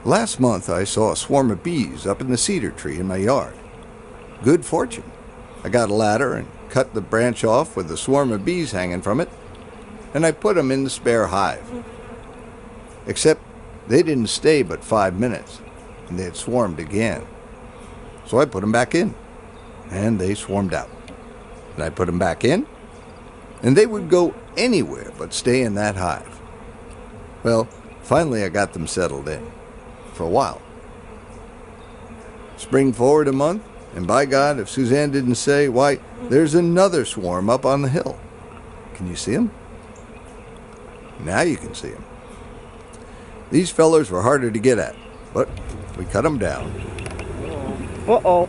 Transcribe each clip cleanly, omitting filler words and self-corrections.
Last month I saw a swarm of bees up in the cedar tree in my yard. Good fortune. I got a ladder and cut the branch off with a swarm of bees hanging from it, and I put them in the spare hive. Except they didn't stay but 5 minutes, and they had swarmed again. So I put them back in, and they swarmed out. And I put them back in, and they would go anywhere but stay in that hive. Well, finally I got them settled in. For a while. Spring forward a month, and by God, if Suzanne didn't say, why, there's another swarm up on the hill. Can you see them? Now you can see them. These fellers were harder to get at, but we cut them down. Uh-oh.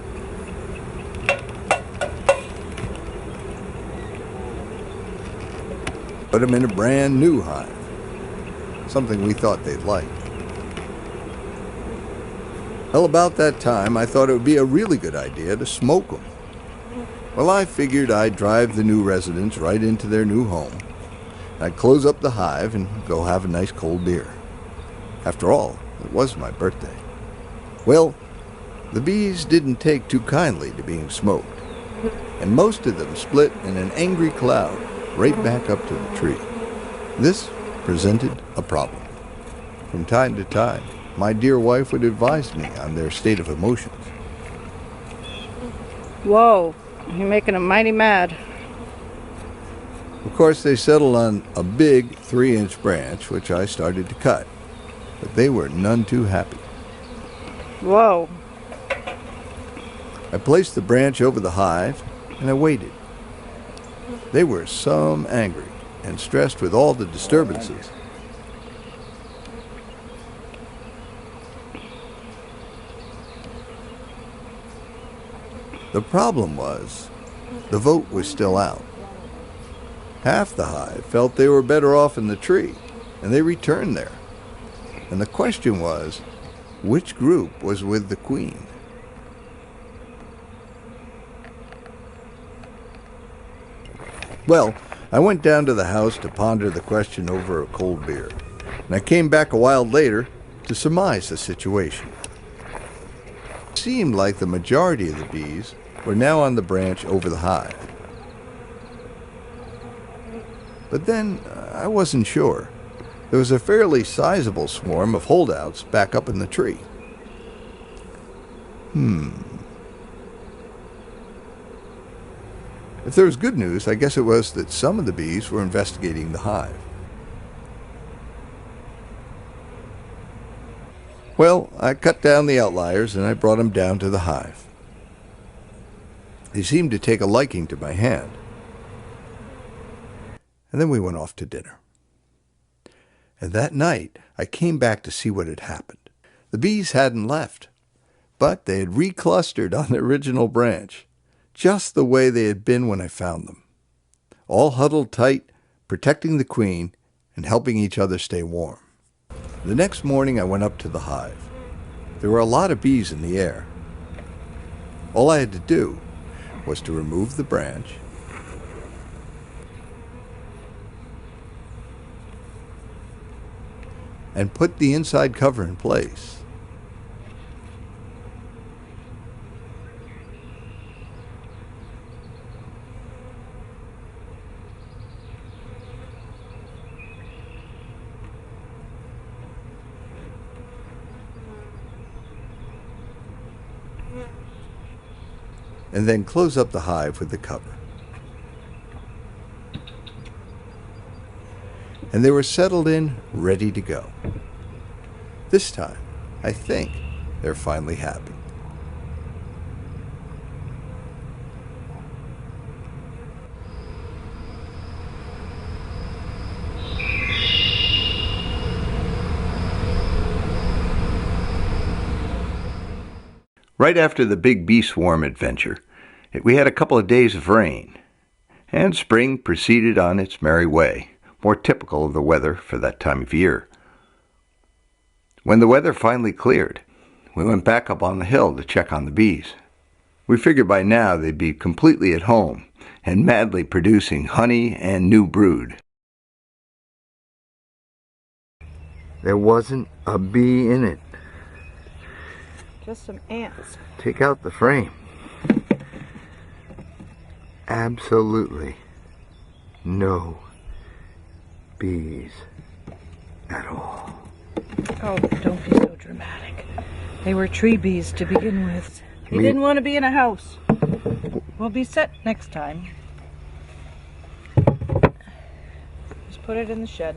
Put them in a brand new hive. Something we thought they'd like. Well, about that time, I thought it would be a really good idea to smoke them. Well, I figured I'd drive the new residents right into their new home. I'd close up the hive and go have a nice cold beer. After all, it was my birthday. Well, the bees didn't take too kindly to being smoked, and most of them split in an angry cloud right back up to the tree. This presented a problem. From time to time, my dear wife would advise me on their state of emotions. Whoa, you're making them mighty mad. Of course, they settled on a big 3-inch branch, which I started to cut, but they were none too happy. Whoa. I placed the branch over the hive, and I waited. They were some angry and stressed with all the disturbances. The problem was, the vote was still out. Half the hive felt they were better off in the tree, and they returned there. And the question was, which group was with the queen? Well, I went down to the house to ponder the question over a cold beer, and I came back a while later to surmise the situation. It seemed like the majority of the bees were now on the branch over the hive. But then, I wasn't sure. There was a fairly sizable swarm of holdouts back up in the tree. If there was good news, I guess it was that some of the bees were investigating the hive. Well, I cut down the outliers and I brought them down to the hive. They seemed to take a liking to my hand. And then we went off to dinner. And that night, I came back to see what had happened. The bees hadn't left, but they had reclustered on the original branch, just the way they had been when I found them. All huddled tight, protecting the queen and helping each other stay warm. The next morning, I went up to the hive. There were a lot of bees in the air. All I had to do was to remove the branch and put the inside cover in place. And then close up the hive with the cover. And they were settled in, ready to go. This time, I think they're finally happy. Right after the big bee swarm adventure, we had a couple of days of rain, and spring proceeded on its merry way, more typical of the weather for that time of year. When the weather finally cleared, we went back up on the hill to check on the bees. We figured by now they'd be completely at home and madly producing honey and new brood. There wasn't a bee in it. Just some ants. Take out the frame. Absolutely no bees at all. Oh, don't be so dramatic. They were tree bees to begin with. He didn't want to be in a house. We'll be set next time. Just put it in the shed.